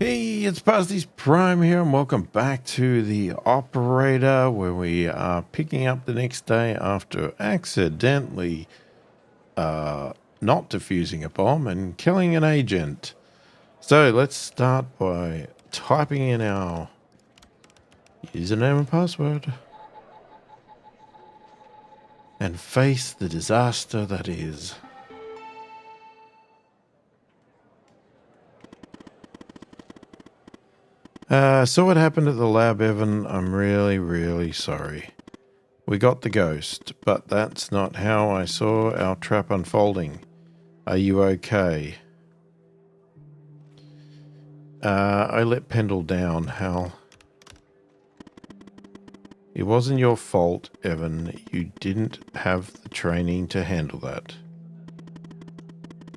Hey, it's pasthisprime here, and welcome back to the operator, where we are picking up the next day after accidentally not defusing a bomb and killing an agent. So let's start by typing in our username and password and face the disaster that is. So what happened at the lab, Evan? I'm really sorry. We got the ghost, but that's not how I saw our trap unfolding. Are you okay? I let Pendle down, Hal. It wasn't your fault, Evan. You didn't have the training to handle that.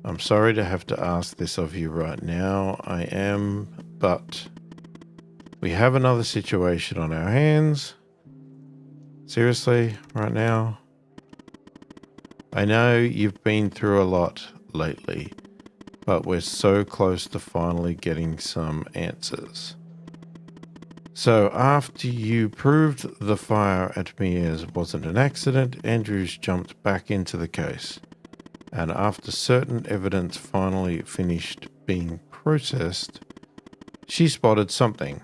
I'm sorry to have to ask this of you right now. I am, but we have another situation on our hands. Seriously, right now? I know you've been through a lot lately, but we're so close to finally getting some answers. So after you proved the fire at Mia's wasn't an accident, Andrews jumped back into the case. And after certain evidence finally finished being processed, she spotted something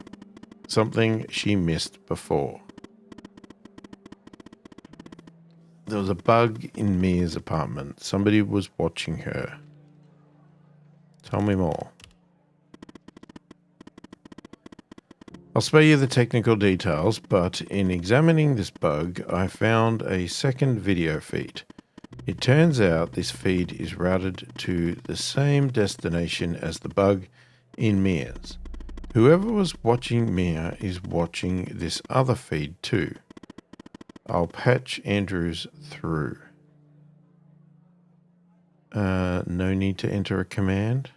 she missed before. There was a bug in Mia's apartment. Somebody was watching her. Tell me more. I'll spare you the technical details, but in examining this bug, I found a second video feed. It turns out this feed is routed to the same destination as the bug in Mia's. Whoever was watching Mia is watching this other feed too. I'll patch Andrews through. No need to enter a command.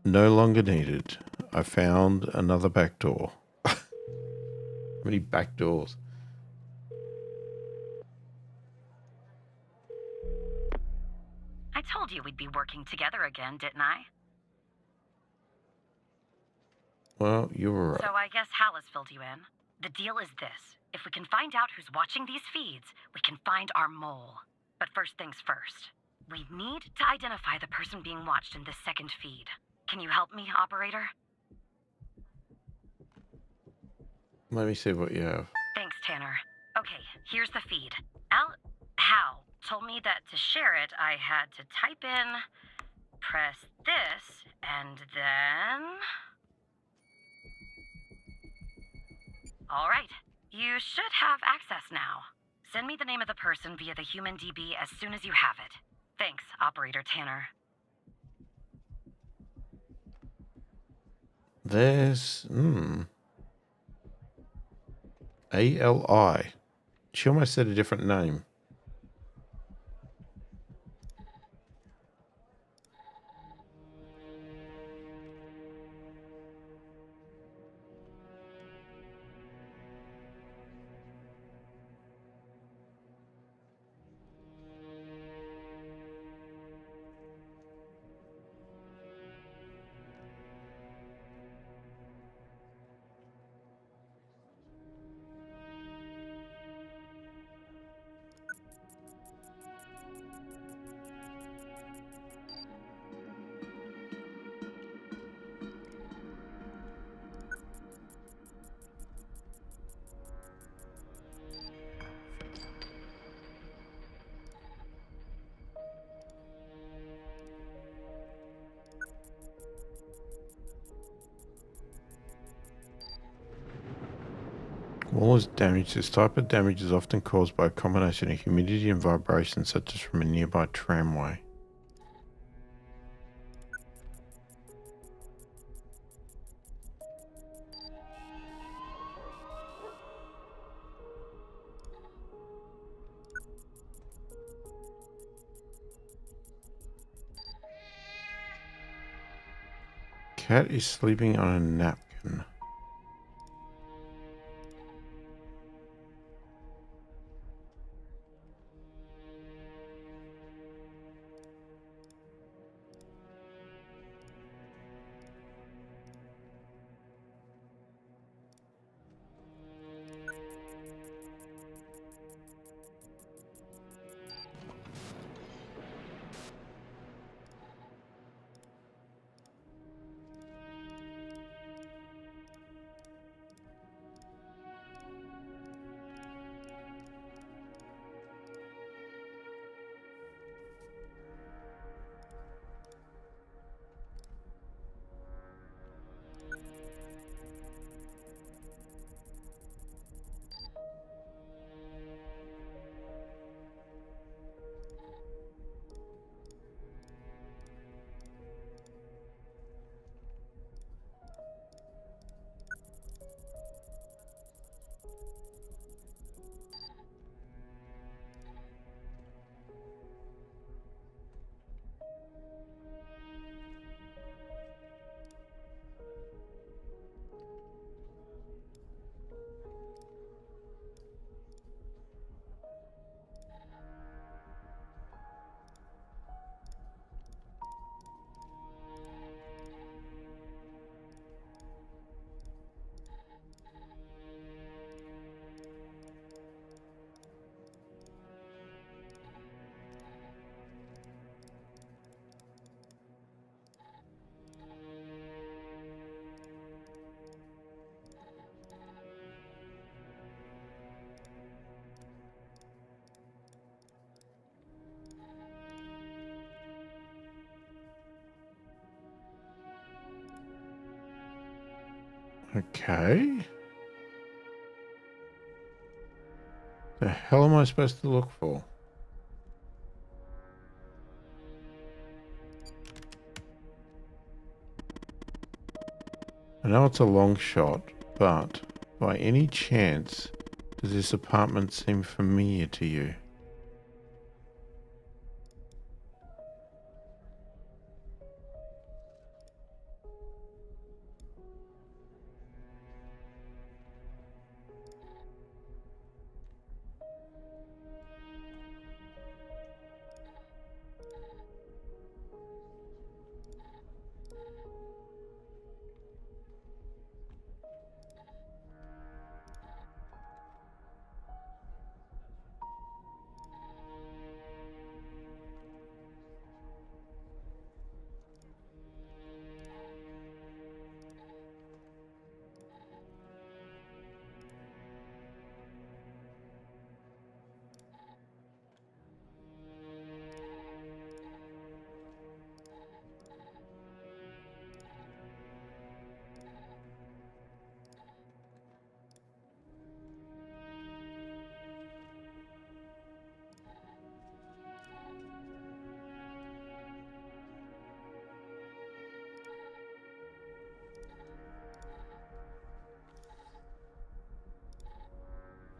No longer needed. I found another back door. How many back doors? I told you we'd be working together again, didn't I? Well, you were right. So I guess Hal has filled you in. The deal is this. If we can find out who's watching these feeds, we can find our mole. But first things first. We need to identify the person being watched in this second feed. Can you help me, operator? Let me see what you have. Thanks, Tanner. Okay, here's the feed. Hal told me that to share it, I had to type in, press this, and then... All right, you should have access now. Send me the name of the person via the human DB as soon as you have it. Thanks, Operator Tanner. There's... ALI. She almost said a different name. Wall is damaged. This type of damage is often caused by a combination of humidity and vibration, such as from a nearby tramway. Cat is sleeping on a napkin. Okay. The hell am I supposed to look for? I know it's a long shot, but by any chance, does this apartment seem familiar to you?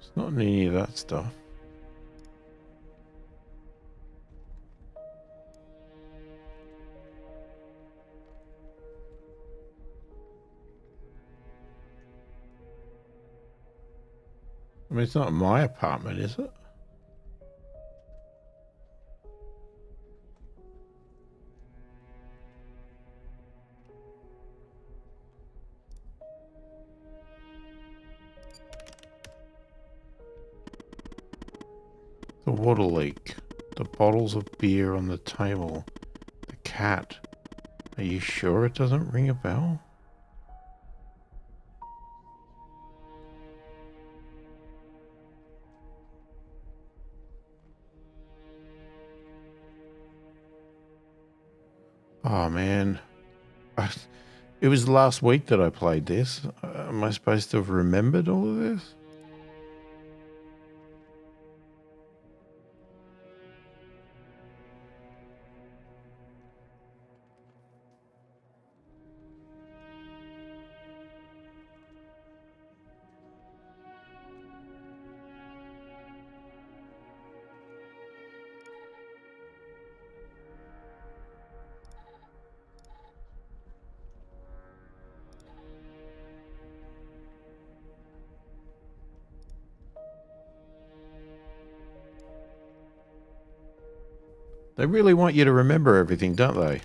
It's not any of that stuff. I mean, it's not my apartment, is it? The water leak. The bottles of beer on the table. The cat. Are you sure it doesn't ring a bell? Oh, man. It was last week that I played this. Am I supposed to have remembered all of this? They really want you to remember everything, don't they?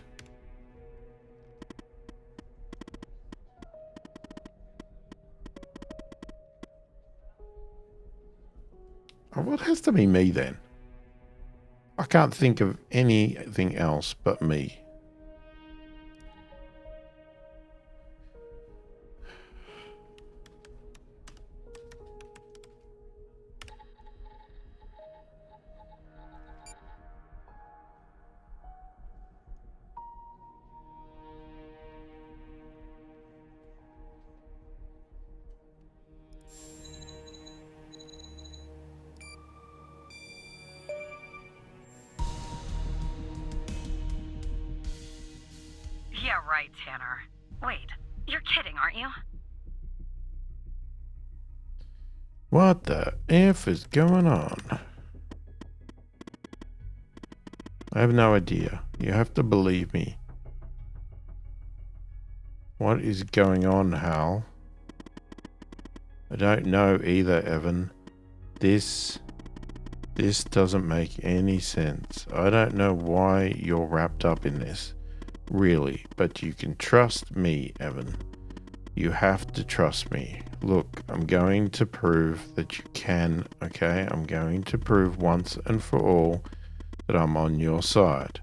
Oh, well, it has to be me then. I can't think of anything else but me. Yeah, right, Tanner. Wait, you're kidding, aren't you? What the F is going on? I have no idea. You have to believe me. What is going on, Hal? I don't know either, Evan. This doesn't make any sense. I don't know why you're wrapped up in this. Really, but you can trust me, Evan. You have to trust me. Look, I'm going to prove that you can, okay? I'm going to prove once and for all that I'm on your side.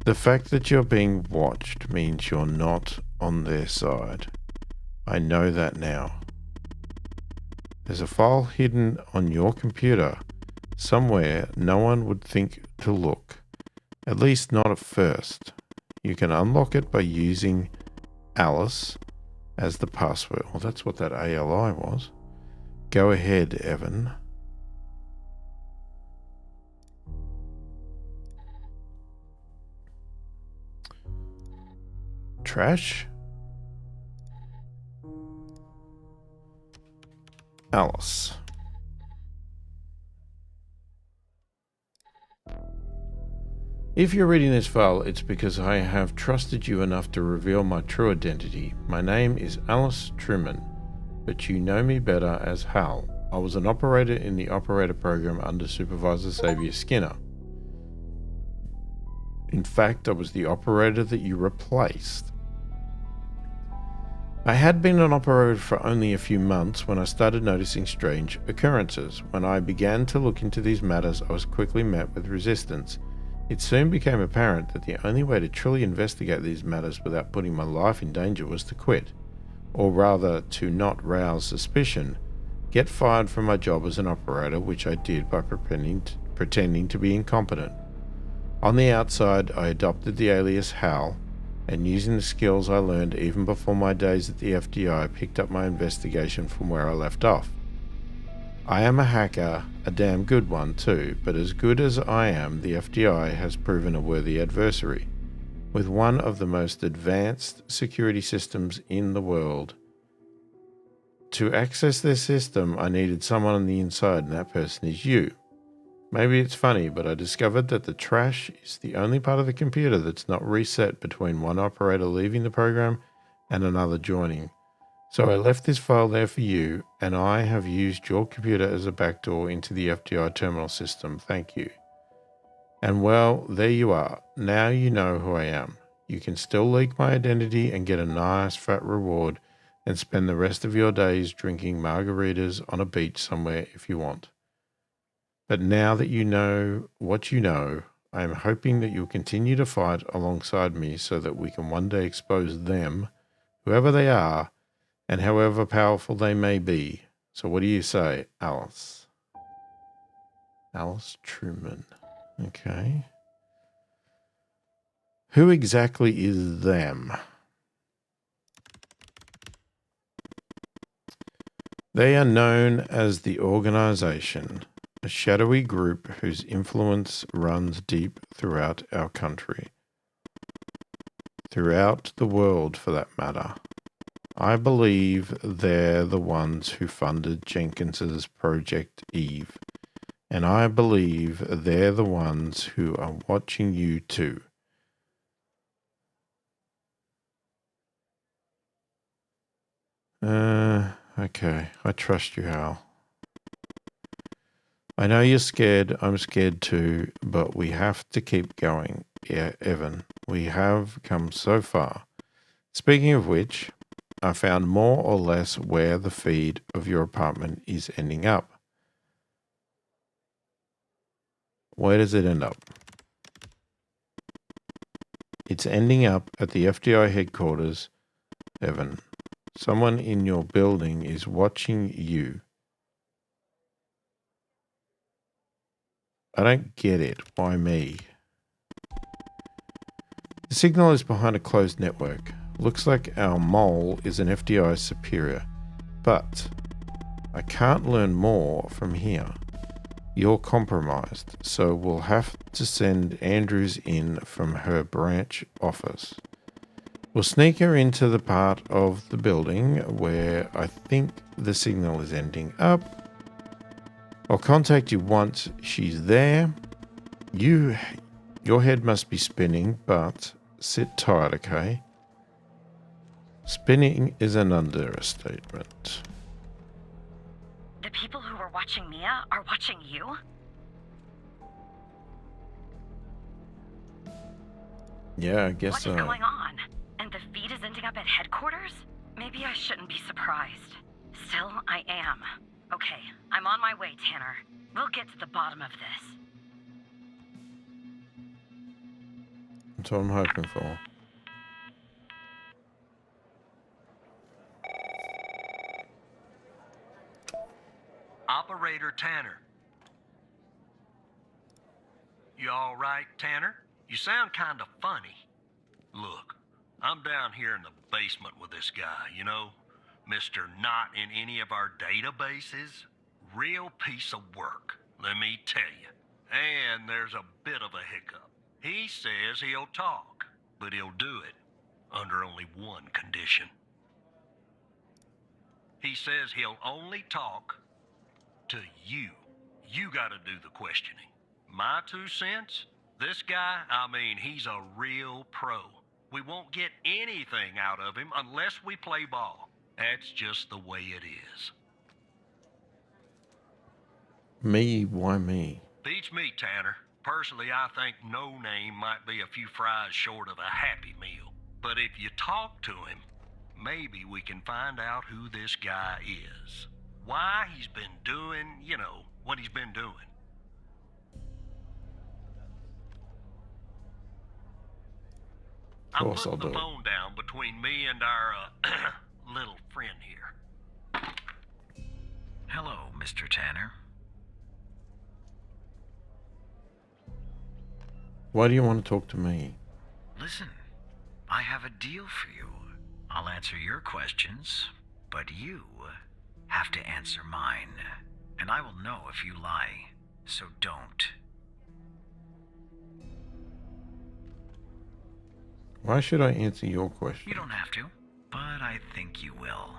The fact that you're being watched means you're not on their side. I know that now. There's a file hidden on your computer somewhere no one would think to look. At least not at first. You can unlock it by using Alice as the password. Well, that's what that ALI was. Go ahead, Evan. Trash. Alice. If you're reading this file, it's because I have trusted you enough to reveal my true identity. My name is Alice Truman, but you know me better as Hal. I was an operator in the operator program under Supervisor Xavier Skinner. In fact, I was the operator that you replaced. I had been an operator for only a few months when I started noticing strange occurrences. When I began to look into these matters, I was quickly met with resistance. It soon became apparent that the only way to truly investigate these matters without putting my life in danger was to quit, or rather to not rouse suspicion, get fired from my job as an operator, which I did by pretending to be incompetent. On the outside, I adopted the alias Hal, and using the skills I learned even before my days at the FDI, picked up my investigation from where I left off. I am a hacker, a damn good one too, but as good as I am, the FDI has proven a worthy adversary. With one of the most advanced security systems in the world. To access their system, I needed someone on the inside, and that person is you. Maybe it's funny, but I discovered that the trash is the only part of the computer that's not reset between one operator leaving the program and another joining. So I left this file there for you, and I have used your computer as a backdoor into the FDI terminal system. Thank you. And well, there you are. Now you know who I am. You can still leak my identity and get a nice fat reward and spend the rest of your days drinking margaritas on a beach somewhere if you want. But now that you know what you know, I am hoping that you'll continue to fight alongside me so that we can one day expose them, whoever they are, and however powerful they may be. So what do you say, Alice? Alice Truman. Okay. Who exactly is them? They are known as the Organization, a shadowy group whose influence runs deep throughout our country. Throughout the world, for that matter. I believe they're the ones who funded Jenkins's Project Eve. And I believe they're the ones who are watching you too. Okay. I trust you, Hal. I know you're scared. I'm scared too, but we have to keep going. Yeah, Evan, we have come so far. Speaking of which, I found more or less where the feed of your apartment is ending up. Where does it end up? It's ending up at the FDI headquarters, Evan. Someone in your building is watching you. I don't get it. Why me? The signal is behind a closed network. Looks like our mole is an FDI superior. But I can't learn more from here. You're compromised, so we'll have to send Andrews in from her branch office. We'll sneak her into the part of the building where I think the signal is ending up. I'll contact you once she's there. Your head must be spinning, but sit tight, okay? Spinning is an understatement. The people who were watching Mia are watching you? Yeah, I guess What is going on? And the feed is ending up at headquarters? Maybe I shouldn't be surprised. Still, I am. Okay, I'm on my way, Tanner. We'll get to the bottom of this. That's what I'm hoping for. Operator Tanner. You all right, Tanner? You sound kind of funny. Look, I'm down here in the basement with this guy, you know? Mr. Not in any of our databases. Real piece of work, let me tell you. And there's a bit of a hiccup. He says he'll talk, but he'll do it under only one condition. He says he'll only talk to you. You gotta do the questioning. My 2 cents? This guy, I mean, he's a real pro. We won't get anything out of him unless we play ball. That's just the way it is. Me? Why me? Beats me, Tanner. Personally, I think No Name might be a few fries short of a Happy Meal. But if you talk to him, maybe we can find out who this guy is. Why he's been doing, you know, what he's been doing. Of I'm course I'll putting do the it. phone down between me and our, little friend here. Hello, Mr. Tanner. Why do you want to talk to me? Listen, I have a deal for you. I'll answer your questions, but you have to answer mine. And I will know if you lie, so don't. Why should I answer your question? You don't have to, but I think you will.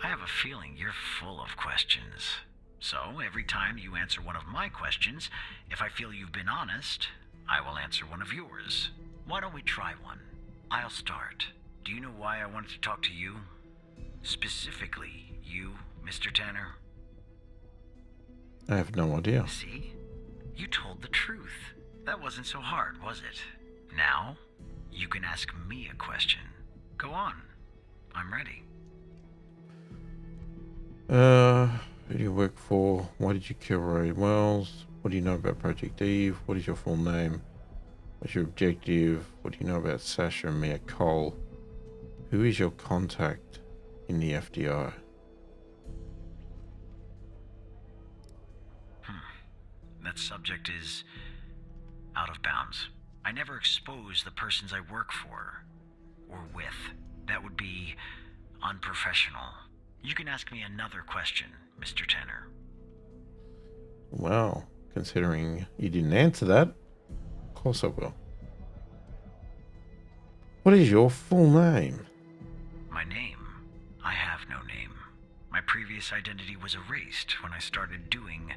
I have a feeling you're full of questions. So every time you answer one of my questions, if I feel you've been honest, I will answer one of yours. Why don't we try one? I'll start. Do you know why I wanted to talk to you? Specifically, you, Mr. Tanner? I have no idea. See? You told the truth. That wasn't so hard, was it? Now, you can ask me a question. Go on. I'm ready. Who do you work for? Why did you kill Ray Wells? What do you know about Project Eve? What is your full name? What's your objective? What do you know about Sasha and Mia Cole? Who is your contact in the FDI? That subject is out of bounds. I never expose the persons I work for or with. That would be unprofessional. You can ask me another question, Mr. Tanner. Well, considering you didn't answer that, of course I will. What is your full name? My name? I have no name. My previous identity was erased when I started doing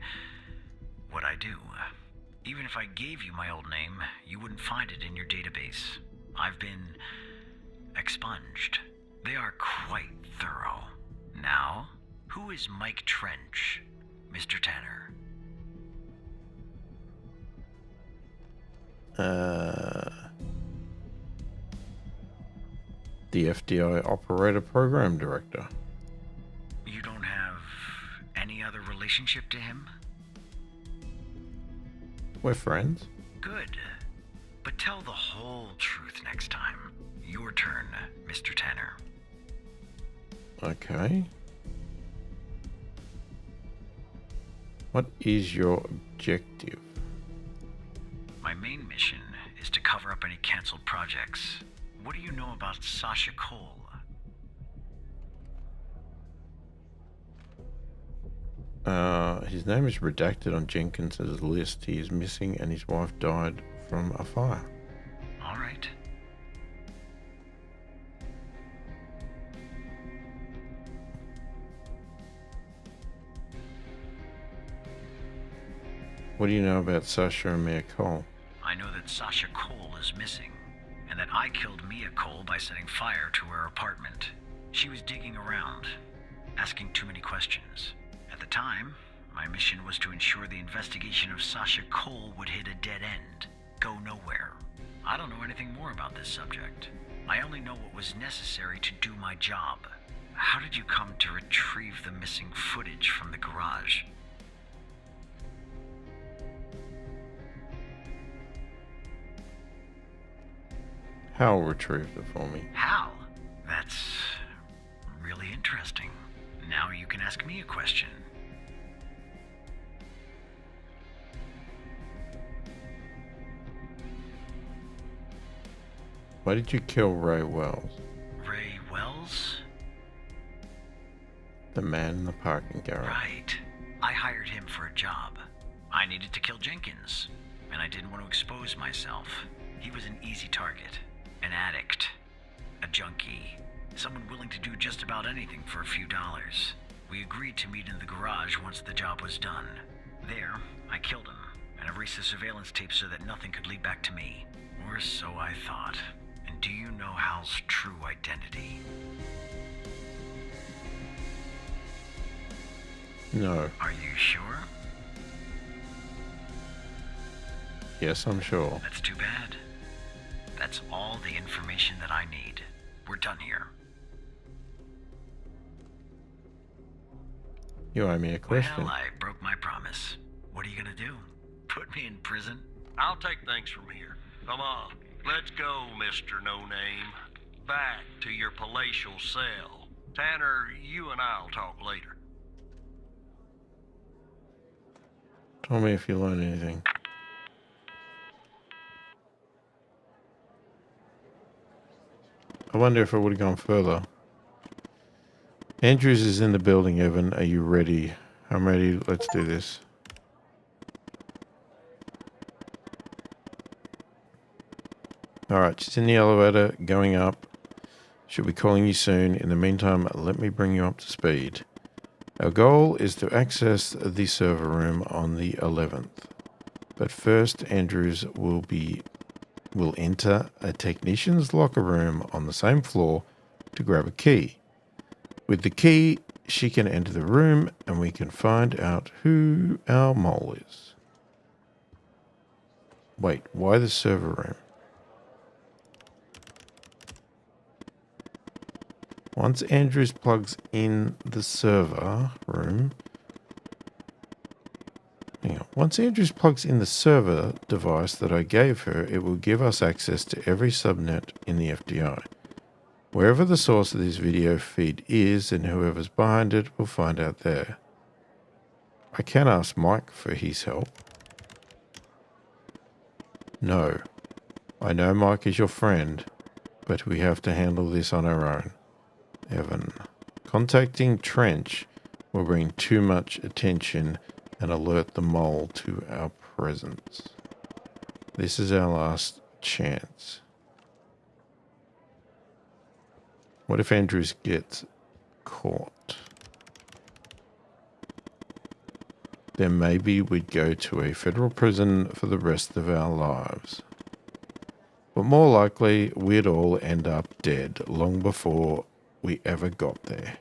what I do. Even if I gave you my old name, you wouldn't find it in your database. I've been expunged. They are quite thorough. Now, who is Mike Trench, Mr. Tanner? The FDI Operator Program Director. You don't have any other relationship to him? We're friends. Good. But tell the whole truth next time. Your turn, Mr. Tanner. Okay. What is your objective? My main mission is to cover up any canceled projects. What do you know about Sasha Cole? His name is redacted on Jenkins's list. He is missing and his wife died from a fire. All right. What do you know about Sasha and Mia Cole? I know that Sasha Cole is missing, and that I killed Mia Cole by setting fire to her apartment. She was digging around, asking too many questions. At the time, my mission was to ensure the investigation of Sasha Cole would hit a dead end, go nowhere. I don't know anything more about this subject. I only know what was necessary to do my job. How did you come to retrieve the missing footage from the garage? Hal retrieved it for me. How? That's really interesting. Now you can ask me a question. Why did you kill Ray Wells? Ray Wells? The man in the parking garage. Right. I hired him for a job. I needed to kill Jenkins, and I didn't want to expose myself. He was an easy target. An addict. A junkie. Someone willing to do just about anything for a few dollars. We agreed to meet in the garage once the job was done. There, I killed him, and erased the surveillance tape so that nothing could lead back to me. Or so I thought. And do you know Hal's true identity? No. Are you sure? Yes, I'm sure. That's too bad. That's all the information that I need. We're done here. You owe me a question. Well, I broke my promise. What are you gonna do? Put me in prison? I'll take things from here. Come on, let's go, Mr. No Name. Back to your palatial cell. Tanner, you and I'll talk later. Tell me if you learn anything. I wonder if it would have gone further. Andrews is in the building, Evan. Are you ready? I'm ready. Let's do this. Alright, she's in the elevator, going up. She'll be calling you soon. In the meantime, let me bring you up to speed. Our goal is to access the server room on the 11th. But first, Andrews will enter a technician's locker room on the same floor to grab a key. With the key, she can enter the room and we can find out who our mole is. Wait, why the server room? Once Andrews plugs in the server room, once Andrews plugs in the server device that I gave her, it will give us access to every subnet in the FDI. Wherever the source of this video feed is and whoever's behind it will find out there. I can ask Mike for his help. No, I know Mike is your friend, but we have to handle this on our own. Evan. Contacting Trench will bring too much attention and alert the mole to our presence. This is our last chance. What if Andrews gets caught? Then maybe we'd go to a federal prison for the rest of our lives. But more likely, we'd all end up dead long before we ever got there.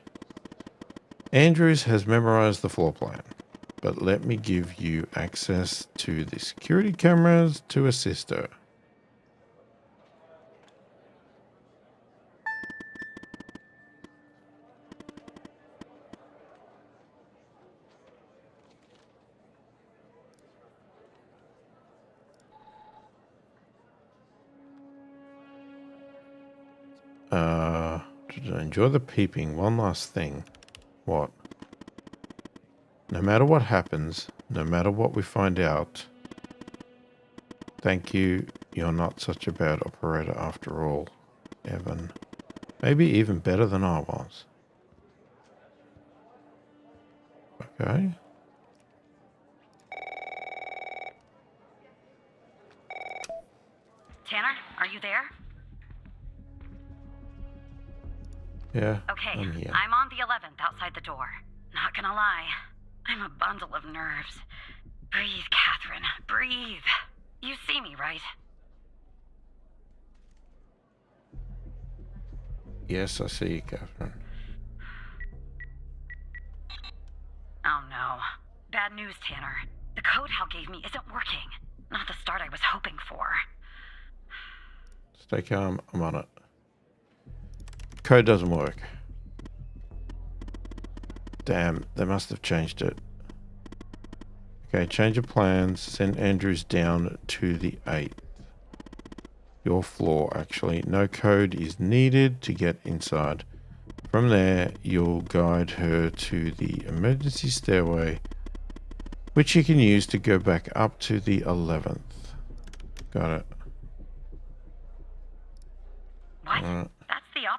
Andrews has memorized the floor plan, but let me give you access to the security cameras to assist her. Enjoy the peeping. One last thing. What? No matter what happens, no matter what we find out, thank you. You're not such a bad operator after all, Evan. Maybe even better than I was. Okay. Tanner, are you there? Yeah. Okay, I'm here. I'm on the 11th outside the door. Not gonna lie, I'm a bundle of nerves. Breathe, Catherine, breathe. You see me, right? Yes, I see you, Catherine. Oh no. Bad news, Tanner. The code Hal gave me isn't working. Not the start I was hoping for. Stay calm. I'm on it. Code doesn't work. Damn, they must have changed it. Okay, change of plans. Send Andrews down to the 8th. Your floor, actually. No code is needed to get inside. From there, you'll guide her to the emergency stairway, which you can use to go back up to the 11th. Got it.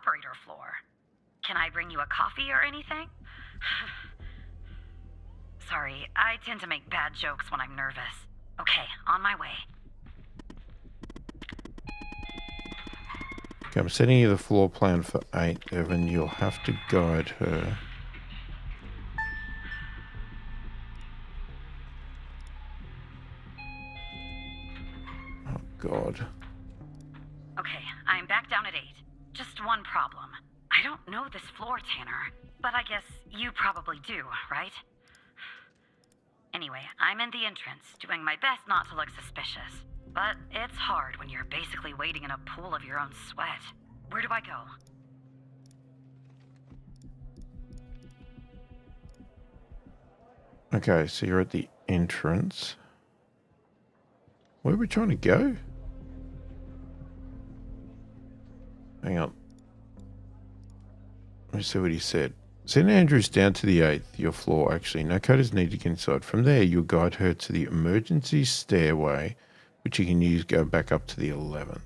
operator floor. Can I bring you a coffee or anything? Sorry, I tend to make bad jokes when I'm nervous. Okay, on my way. Okay, I'm sending you the floor plan for 8, Evan. You'll have to guide her. Oh, God. Okay, I'm back down at 8. Just one problem. I don't know this floor, Tanner. But I guess you probably do, right? Anyway, I'm in the entrance, doing my best not to look suspicious. But it's hard when you're basically waiting in a pool of your own sweat. Where do I go? Okay, so you're at the entrance. Where are we trying to go? Hang on. Let me see what he said. Send Andrews down to the 8th, your floor, actually. No code is needed to get inside. From there, you'll guide her to the emergency stairway, which you can use to go back up to the 11th.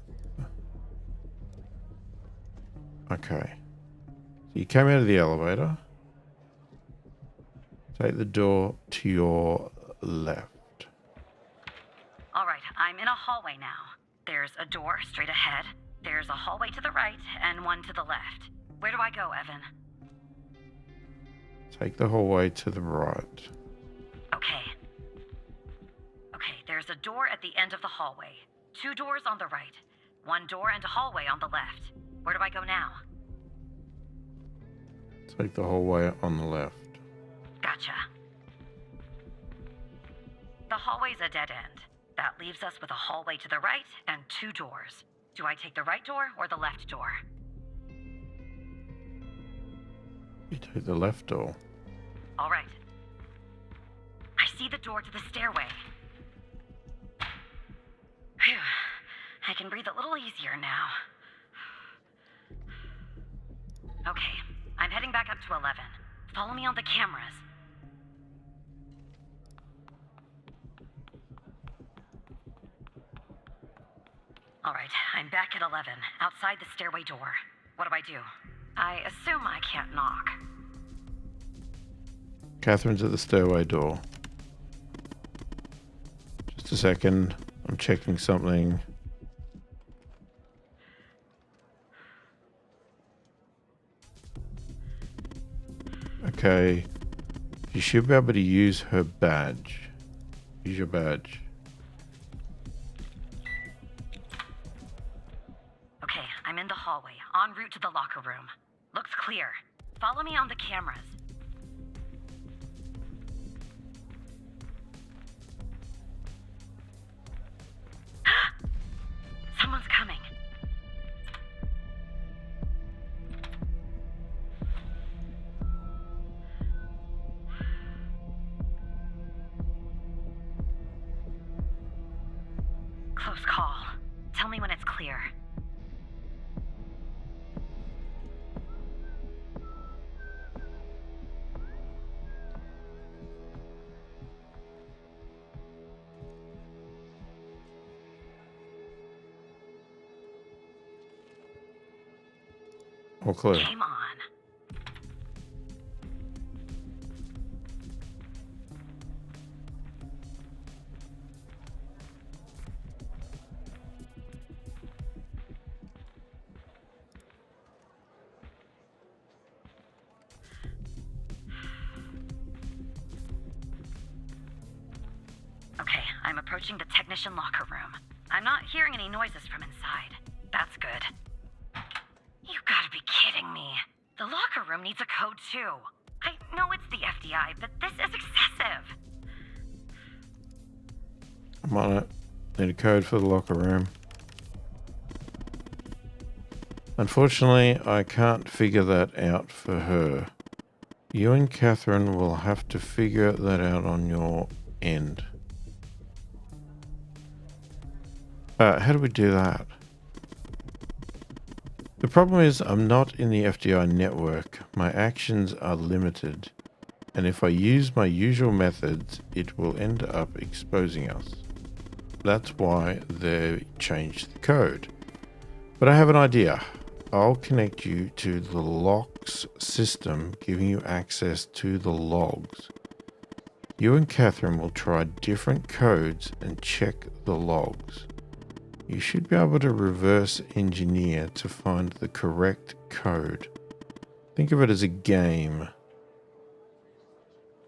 Okay. So you came out of the elevator. Take the door to your left. All right, I'm in a hallway now. There's a door straight ahead. There's a hallway to the right and one to the left. Where do I go, Evan? Take the hallway to the right. Okay. Okay, there's a door at the end of the hallway. 2 doors on the right. 1 door and a hallway on the left. Where do I go now? Take the hallway on the left. Gotcha. The hallway's a dead end. That leaves us with a hallway to the right and 2 doors. Do I take the right door or the left door? You take the left door. All right. I see the door to the stairway. Phew. I can breathe a little easier now. Okay, I'm heading back up to 11. Follow me on the cameras. All right, I'm back at 11, outside the stairway door. What do I do? I assume I can't knock. Catherine's at the stairway door. Just a second. I'm checking something. Okay. You should be able to use her badge. Use your badge. Okay, I'm in the hallway, en route to the locker room. Looks clear. Follow me on the cameras. Someone's coming. Close call. Tell me when it's clear. All clear. Game on. Okay, I'm approaching the technician locker room. I'm not hearing any noises from inside. That's good. You gotta be kidding me. The locker room needs a code too. I know it's the FDI, but this is excessive. I'm on it. Need a code for the locker room. Unfortunately, I can't figure that out for her. You and Catherine will have to figure that out on your end. How do we do that? The problem is I'm not in the FDI network. My actions are limited. And if I use my usual methods, it will end up exposing us. That's why they changed the code. But I have an idea. I'll connect you to the locks system, giving you access to the logs. You and Catherine will try different codes and check the logs. You should be able to reverse engineer to find the correct code. Think of it as a game.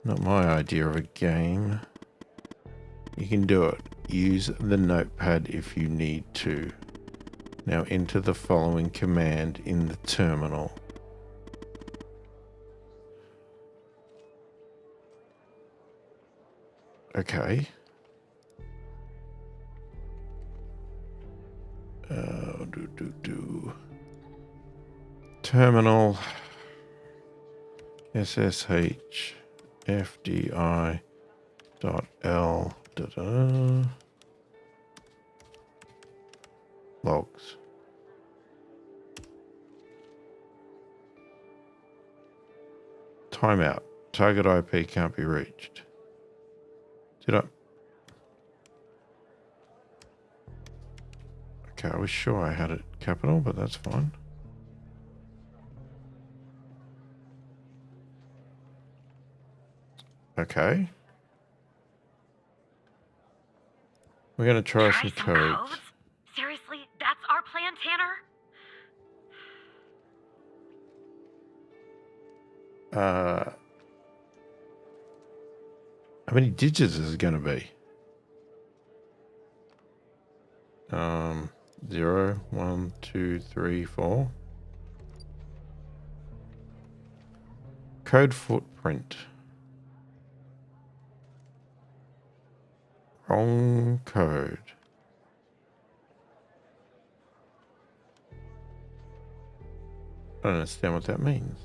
Not my idea of a game. You can do it. Use the notepad if you need to. Now enter the following command in the terminal. Okay. Terminal SSH FDI .L logs. Timeout. Target IP can't be reached. Did I? Okay, I was sure I had it capital, but that's fine. Okay. We're going to try some codes. Seriously, that's our plan, Tanner? How many digits is it going to be? 0, 1, 2, 3, 4. Code footprint. Wrong code. I don't understand what that means.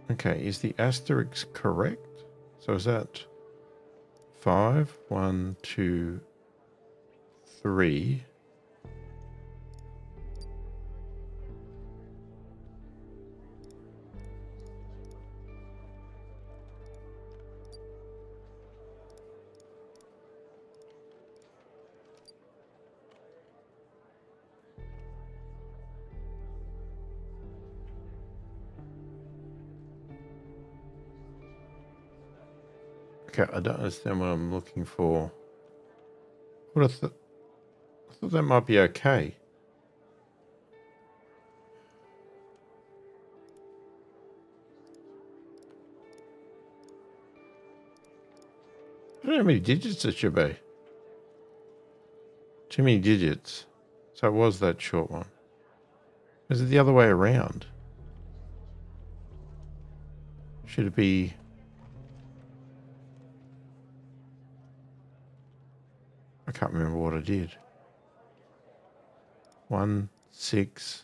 Okay, is the asterisk correct? So is that 5, 1, 2, 3. Okay, I don't understand what I'm looking for. I thought that might be okay. I don't know how many digits it should be. Too many digits. So it was that short one. Is it the other way around? Should it be... I can't remember what I did. 1, 6...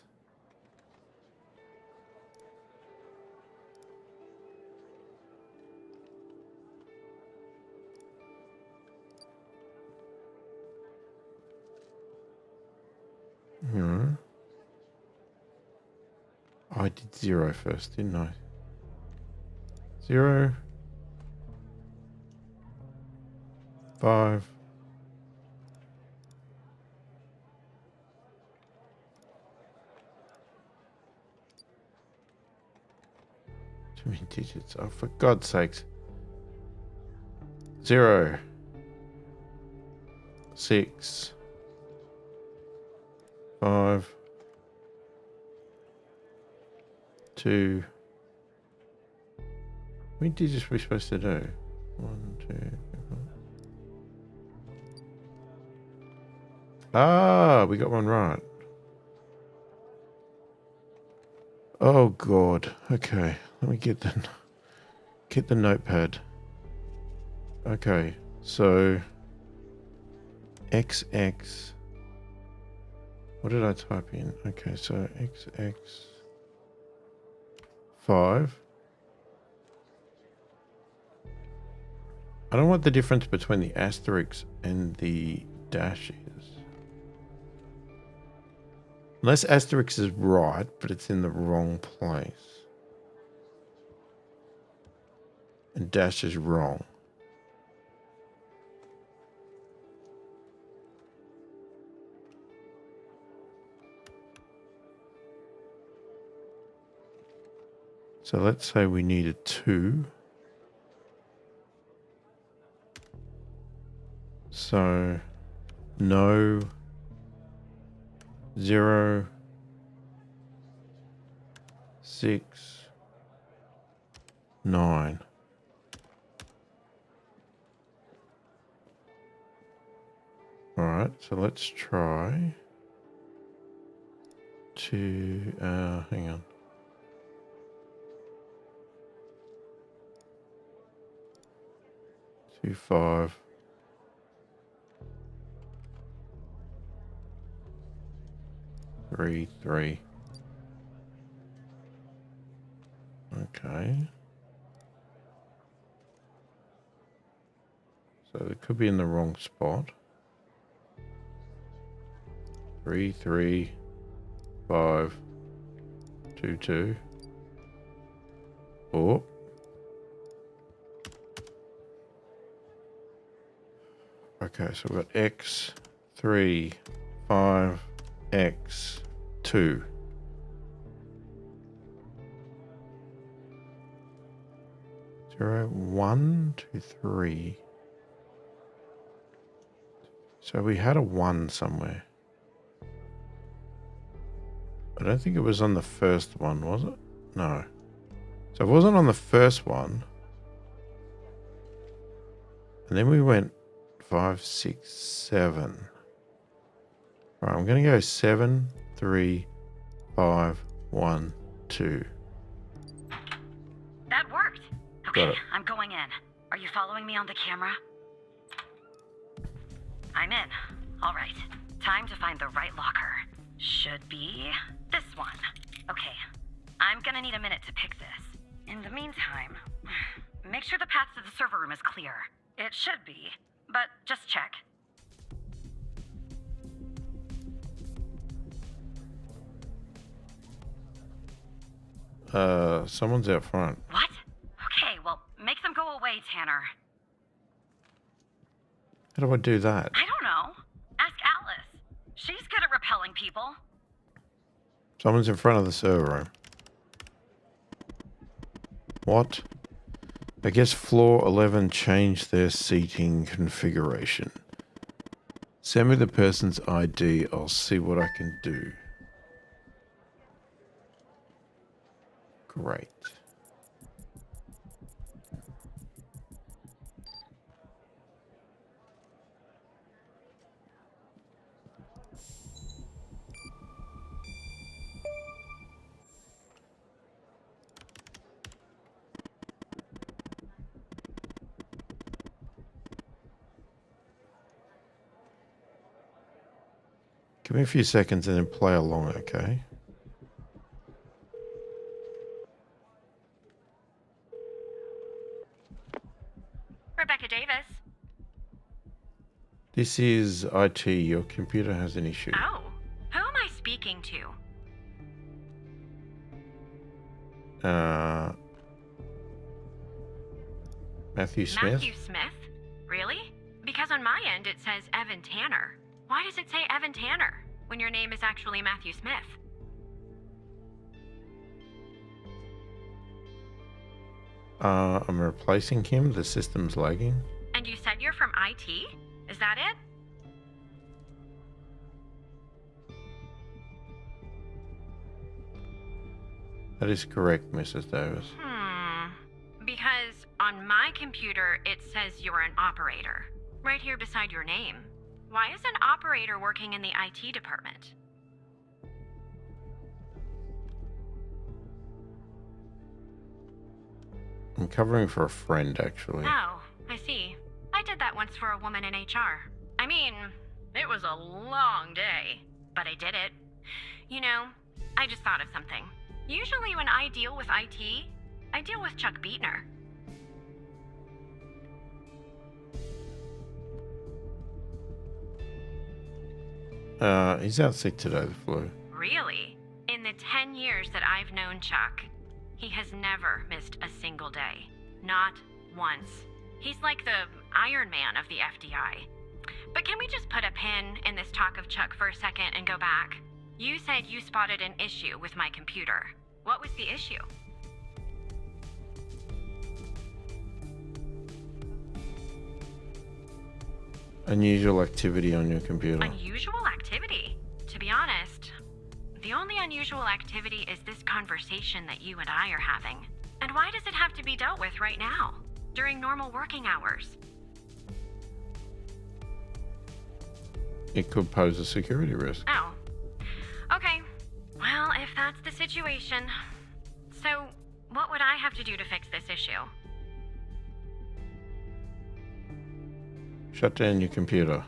I did 0 first, didn't I? 0, 5, 2 many digits. Oh, for God's sakes. 0, 6, 5, 2. How many digits are we supposed to do? 1, 2, 3, 4. Ah, we got one right. Oh God. Okay, let me get the notepad. Okay, so XX. What did I type in? Okay, so XX 5. I don't know what the difference between the asterisk and the dash is. Unless asterisk is right, but it's in the wrong place. And dash is wrong. So let's say we need a 2. So no 0 6 9. All right, so let's try to hang on. Two 5. Three 3. Okay. So it could be in the wrong spot. 3 3 5 2 2. Oh. Okay, so we've got X 3 5 X 2. 0 1 2 3. So we had a 1 somewhere. I don't think it was on the first one, was it? No. So it wasn't on the first one. And then we went 5, 6, 7. All right, I'm going to go 7, 3, 5, 1, 2. That worked. Got Okay, it. I'm going in. Are you following me on the camera? I'm in. All right. Time to find the right locker. Should be this one. Okay. I'm gonna need a minute to pick this. In the meantime, make sure the path to the server room is clear. It should be, but just check. Someone's out front. What? Okay, well, make them go away, Tanner. How do I do that? I don't know. Ask Alice. She's good at repelling people. Someone's in front of the server room. What? I guess floor 11 changed their seating configuration. Send me the person's ID. I'll see what I can do. Great. Give me a few seconds and then play along, okay? Rebecca Davis. This is IT. Your computer has an issue. Oh, who am I speaking to? Matthew Smith? Matthew Smith? Really? Because on my end it says Evan Tanner. Why does it say Evan Tanner when your name is actually Matthew Smith? I'm replacing him. The system's lagging. And you said you're from IT? Is that it? That is correct, Mrs. Davis. Because on my computer it says you're an operator. Right here beside your name. Why is an operator working in the IT department? I'm covering for a friend, actually. Oh, I see. I did that once for a woman in HR. I mean, it was a long day, but I did it. You know, I just thought of something. Usually when I deal with IT, I deal with Chuck Beatner. He's out sick today, the flu. really? In the 10 years that I've known Chuck, he has never missed a single day. Not once. He's like the Iron Man of the FDI. But can we just put a pin in this talk of Chuck for a second and go back? You said you spotted an issue with my computer. What was the issue? Unusual activity on your computer. Unusual activity? To be honest, the only unusual activity is this conversation that you and I are having. And why does it have to be dealt with right now, during normal working hours? It could pose a security risk. Oh. Okay. Well, if that's the situation. So, what would I have to do to fix this issue? Shut down your computer.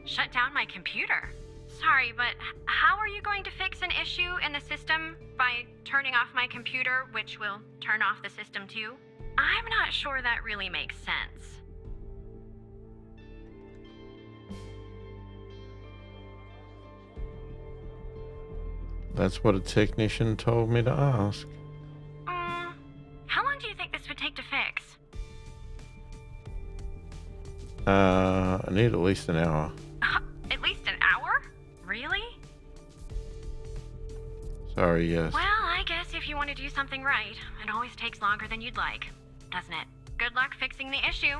Shut down my computer? Sorry, but how are you going to fix an issue in the system by turning off my computer, which will turn off the system too? I'm not sure that really makes sense. That's what a technician told me to ask. How long do you think this would take to fix? I need at least an hour. At least an hour? Really? Sorry, yes. Well, I guess if you want to do something right, it always takes longer than you'd like, doesn't it? Good luck fixing the issue.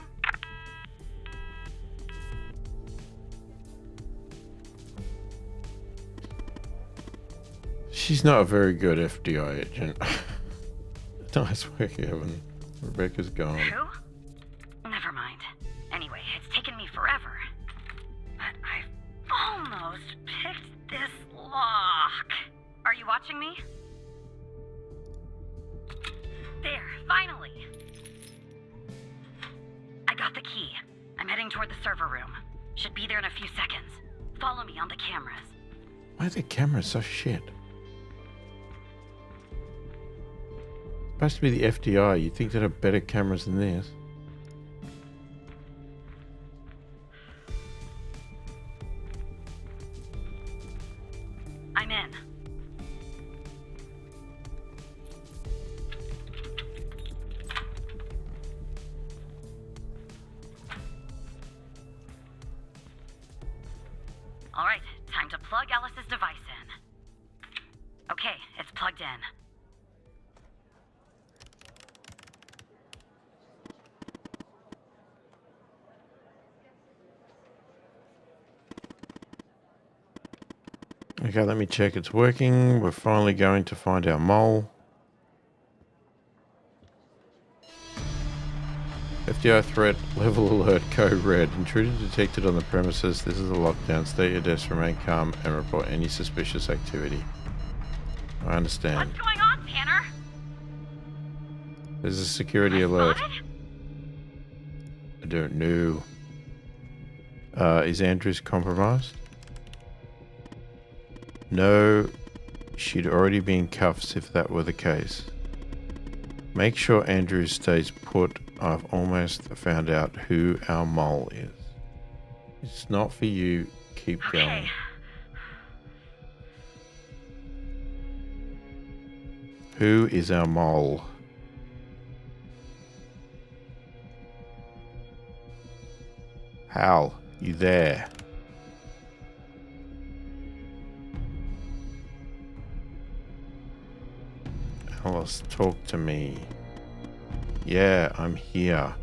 She's not a very good FDI agent. Nice work, Evan. Rebecca's gone. Who? Never mind. Anyway, it's taken me forever. But I've almost picked this lock. Are you watching me? There, finally. I got the key. I'm heading toward the server room. Should be there in a few seconds. Follow me on the cameras. Why are the cameras so shit? Supposed to be the FDI. You'd think they'd have better cameras than this. I'm in. All right, time to plug Alice's device in. Okay, it's plugged in. Okay, let me check it's working. We're finally going to find our mole. FDI threat level alert code red. Intruder detected on the premises. This is a lockdown. Stay at your desk, remain calm, and report any suspicious activity. I understand. What's going on, Tanner? There's a security alert. Spotted? I don't know. Is Andrews compromised? No, she'd already be in cuffs if that were the case. Make sure Andrews stays put. I've almost found out who our mole is. It's not for you. Keep going. Who is our mole? Hal, you there? Alice, talk to me. Yeah, I'm here.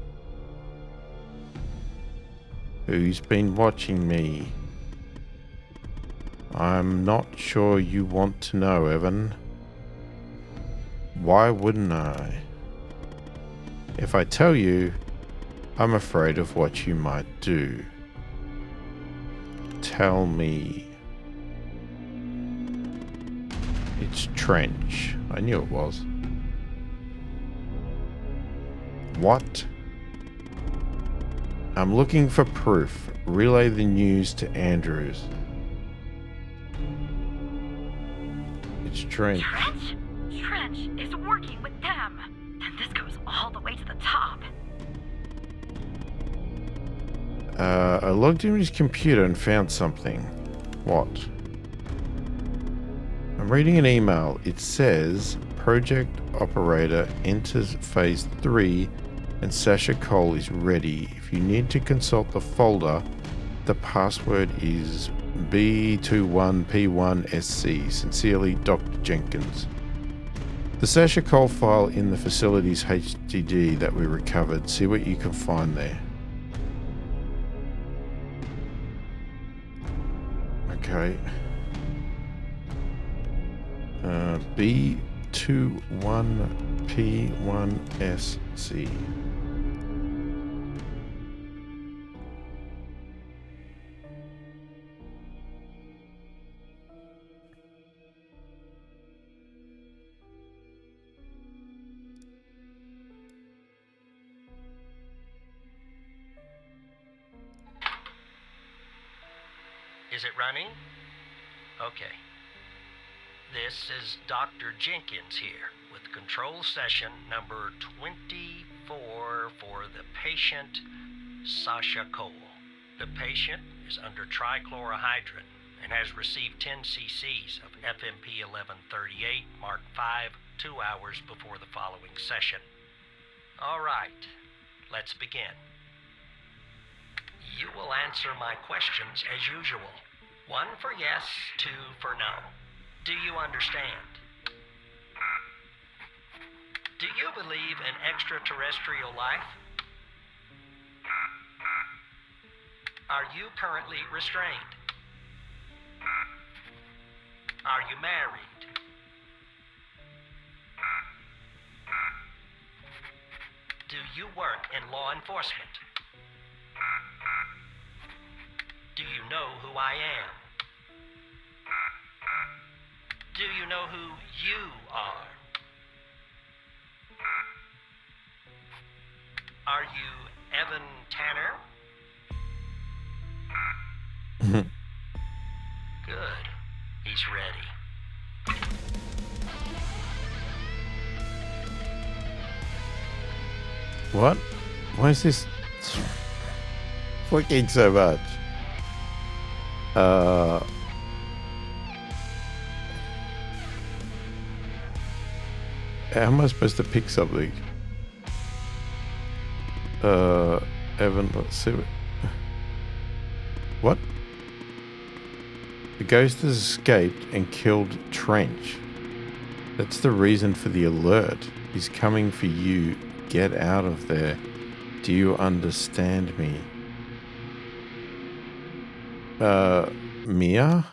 Who's been watching me? I'm not sure you want to know, Evan. Why wouldn't I? If I tell you, I'm afraid of what you might do. Tell me. It's Trench. I knew it was. What? I'm looking for proof. Relay the news to Andrews. It's Trench. Trench? Trench is working with them. And this goes all the way to the top. I logged into his computer and found something. What? I'm reading an email. It says project operator enters phase 3 and Sasha Cole is ready. If you need to consult the folder, the password is B21P1SC. Sincerely, Dr. Jenkins. The Sasha Cole file in the facility's HDD that we recovered. See what you can find there. Okay. B21P1SC. Is it running? Okay. This is Dr. Jenkins here with control session number 24 for the patient Sasha Cole. The patient is under trichlorohydrin and has received 10 cc's of FMP 1138 Mark V 2 hours before the following session. All right, let's begin. You will answer my questions as usual. 1 for yes, 2 for no. Do you understand? Do you believe in extraterrestrial life? Are you currently restrained? Are you married? Do you work in law enforcement? Do you know who I am? Do you know who you are? Are you Evan Tanner? Good. He's ready. What? Why is this flicking so much? How am I supposed to pick something? Evan, let's see. What? The ghost has escaped and killed Trench. That's the reason for the alert. He's coming for you. Get out of there. Do you understand me? Mia?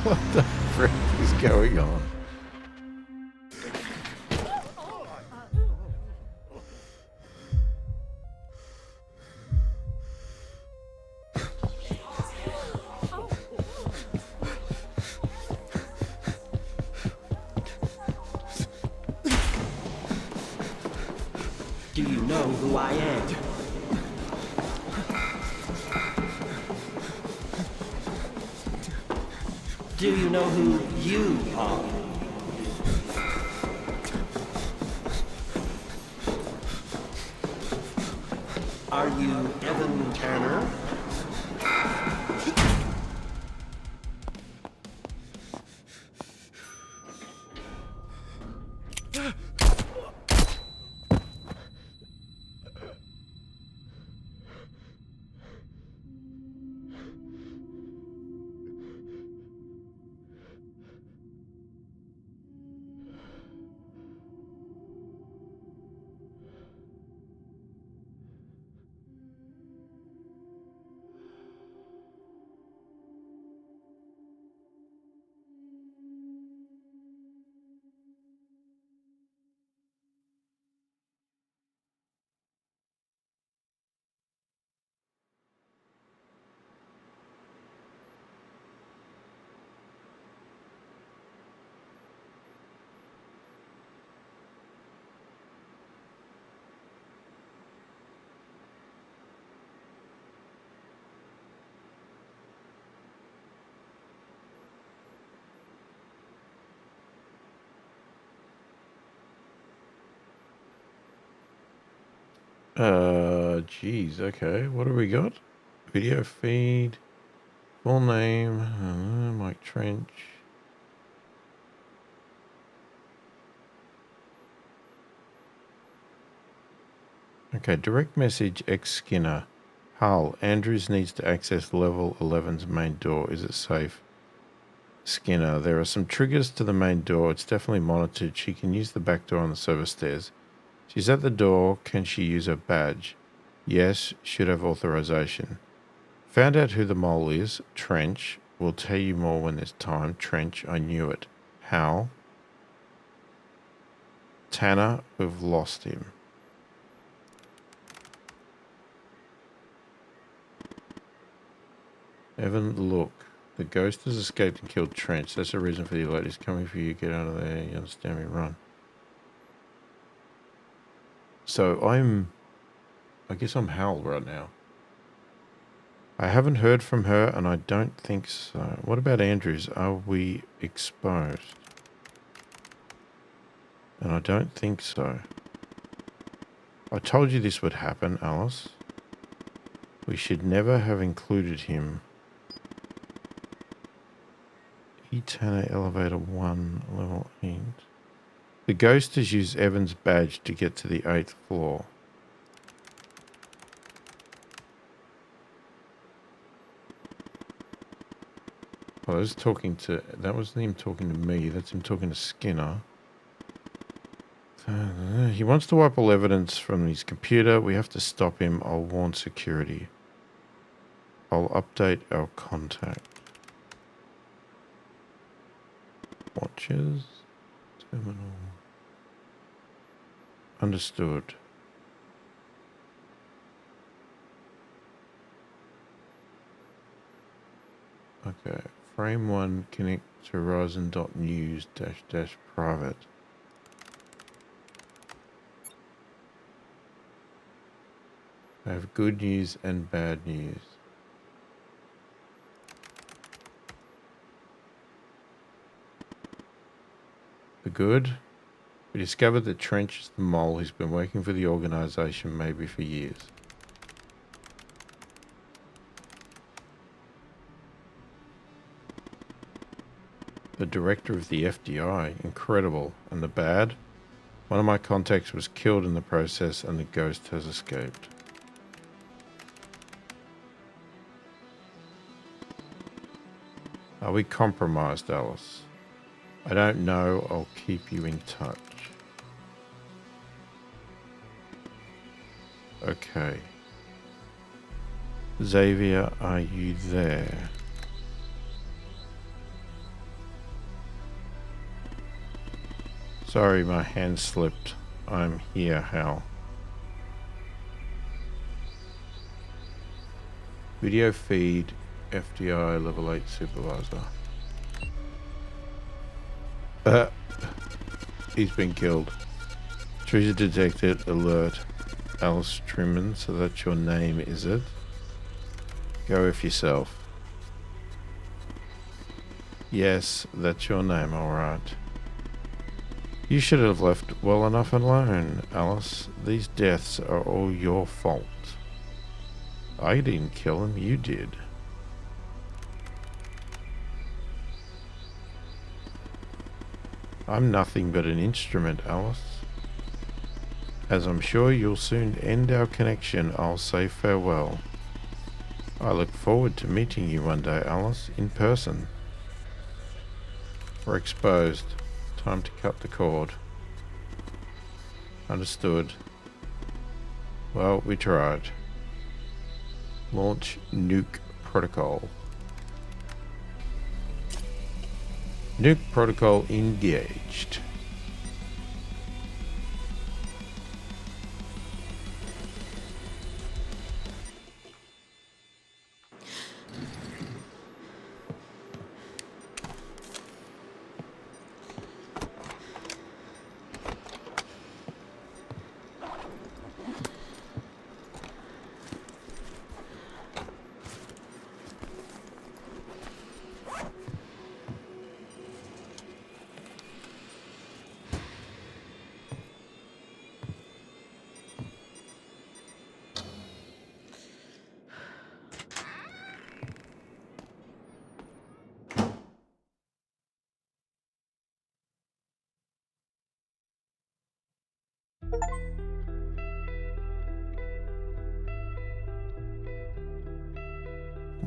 What the frick is going on? Do you know who I am? Do you know who you are? Are you Evan Tanner? Geez, okay. What have we got? Video feed. Full name. Mike Trench. Okay, direct message X Skinner. Hull, Andrews needs to access level 11's main door. Is it safe? Skinner, there are some triggers to the main door. It's definitely monitored. She can use the back door on the server stairs. She's at the door. Can she use her badge? Yes, should have authorization. Found out who the mole is. Trench. We'll tell you more when there's time. Trench, I knew it. How? Tanner, we've lost him. Evan, look. The ghost has escaped and killed Trench. That's the reason for the alert. He's coming for you. Get out of there. You understand me? Run. So I guess I'm Hal right now. I haven't heard from her and I don't think so. What about Andrews? Are we exposed? And I don't think so. I told you this would happen, Alice. We should never have included him. E-Tanner Elevator 1, level 8. The ghost has used Evan's badge to get to the 8th floor. Well, that wasn't him talking to me, that's him talking to Skinner. He wants to wipe all evidence from his computer. We have to stop him. I'll warn security. I'll update our contact. Watches. Terminal. Understood. Okay. Frame 1 connect to horizon.news -- private. I have good news and bad news. The good? We discovered that Trench is the mole who's been working for the organization maybe for years. The director of the FDI. Incredible. And the bad? One of my contacts was killed in the process and the ghost has escaped. Are we compromised, Alice? I don't know. I'll keep you in touch. Okay. Xavier, are you there? Sorry, my hand slipped. I'm here, Hal. Video feed, FDI level 8 supervisor. He's been killed. Treasure detected. Alert. Alice Truman, so that's your name, is it? Go with yourself. Yes, that's your name, alright. You should have left well enough alone, Alice. These deaths are all your fault. I didn't kill him, you did. I'm nothing but an instrument, Alice. As I'm sure you'll soon end our connection, I'll say farewell. I look forward to meeting you one day, Alice, in person. We're exposed. Time to cut the cord. Understood. Well, we tried. Launch nuke protocol. Nuke protocol engaged.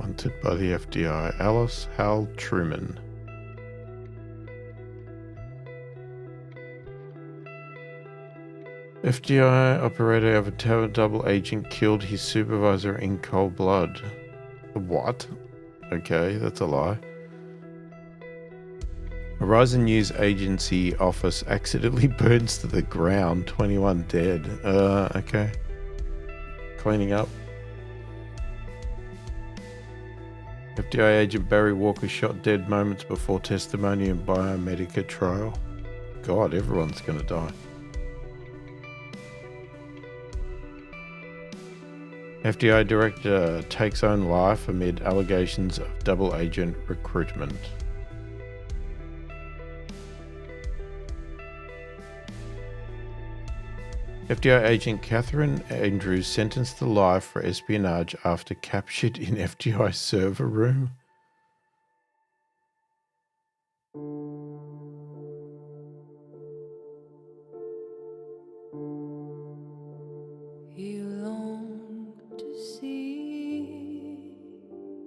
Wanted by the FBI. Alice Hal Truman. FBI operator of a tower double agent killed his supervisor in cold blood. What? Okay, that's a lie. Horizon News Agency office accidentally burns to the ground. 21 dead. Okay. Cleaning up. FBI agent Barry Walker shot dead moments before testimony in Biomedica trial. God, everyone's gonna die. FBI director takes own life amid allegations of double agent recruitment. FBI agent Catherine Andrews sentenced to life for espionage after captured in FBI server room.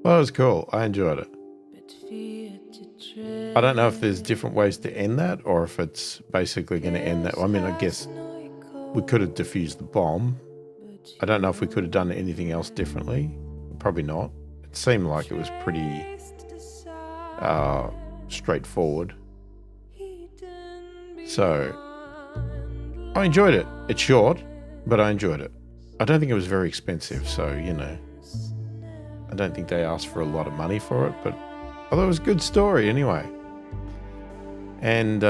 Well, that was cool. I enjoyed it. I don't know if there's different ways to end that or if it's basically going to end that. I mean, I guess we could have defused the bomb. I don't know if we could have done anything else differently. Probably not. It seemed like it was pretty straightforward. So, I enjoyed it. It's short, but I enjoyed it. I don't think it was very expensive, so, you know. I don't think they asked for a lot of money for it, but I thought it was a good story anyway. And,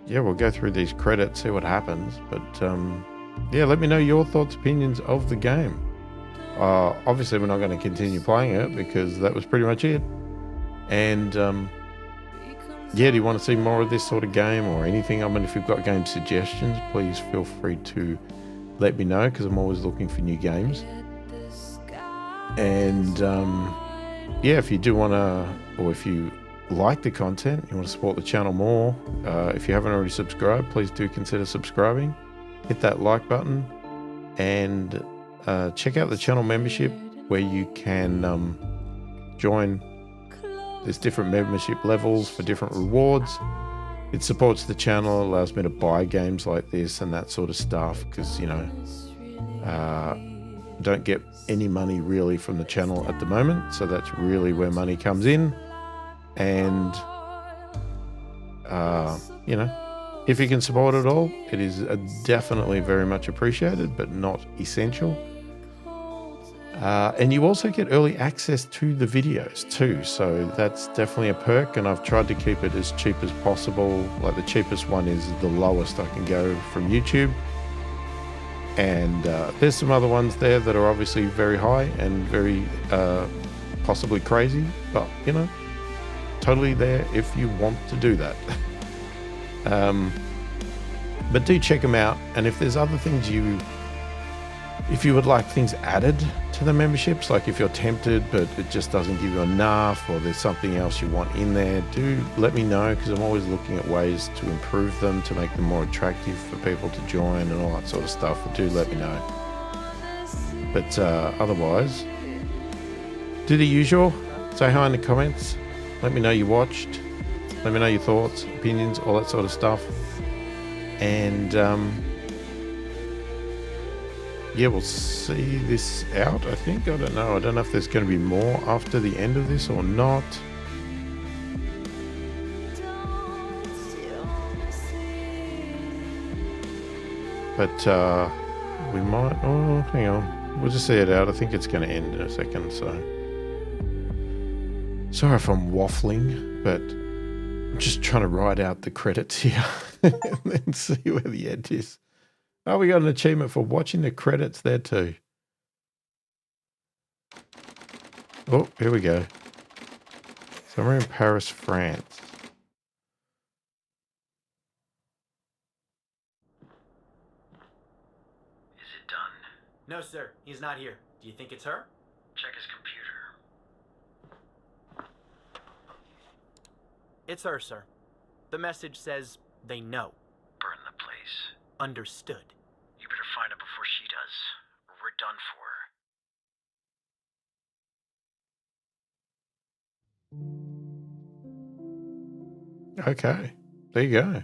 yeah, we'll go through these credits, see what happens. But, yeah, let me know your thoughts, opinions of the game. Obviously, we're not going to continue playing it because that was pretty much it. And, yeah, do you want to see more of this sort of game or anything? I mean, if you've got game suggestions, please feel free to let me know because I'm always looking for new games. And, yeah, if you do want to, or if you like the content, you want to support the channel more, if you haven't already subscribed, please do consider subscribing. Hit that like button and check out the channel membership where you can join. There's different membership levels for different rewards. It supports the channel, allows me to buy games like this and that sort of stuff because, you know, don't get any money really from the channel at the moment. So that's really where money comes in. And, you know, if you can support it all, it is definitely very much appreciated, but not essential. And you also get early access to the videos too. So that's definitely a perk. And I've tried to keep it as cheap as possible. Like the cheapest one is the lowest I can go from YouTube. And there's some other ones there that are obviously very high and very possibly crazy. But, you know, totally there if you want to do that. But do check them out. And if there's other things if you would like things added to the memberships, like if you're tempted but it just doesn't give you enough or there's something else you want in there, do let me know because I'm always looking at ways to improve them, to make them more attractive for people to join and all that sort of stuff. But do let me know. But otherwise, do the usual. Say hi in the comments. Let me know you watched. Let me know your thoughts, opinions, all that sort of stuff. And yeah, we'll see this out, I think. I don't know. I don't know if there's going to be more after the end of this or not. But we might... Oh, hang on. We'll just see it out. I think it's going to end in a second, so... Sorry if I'm waffling, but I'm just trying to write out the credits here and then see where the end is. Oh, we got an achievement for watching the credits there too. Oh, here we go. Somewhere in Paris, France. Is it done? No, sir. He's not here. Do you think it's her? Check his computer. It's her, sir. The message says they know. Burn the place. Understood. You better find it before she does, or we're done for. Okay. There you go.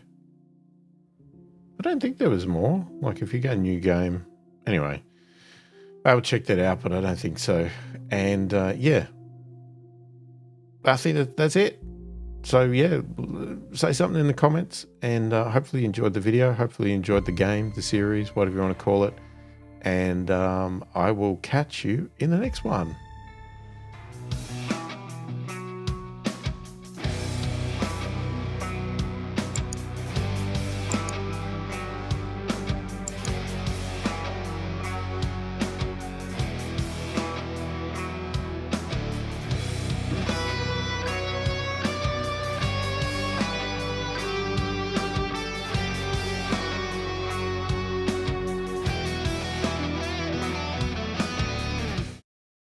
I don't think there was more. Like if you get a new game. Anyway, I will check that out, but I don't think so. And yeah, I think that's it. So yeah, say something in the comments, and hopefully you enjoyed the video. Hopefully you enjoyed the game, the series, whatever you want to call it. And I will catch you in the next one.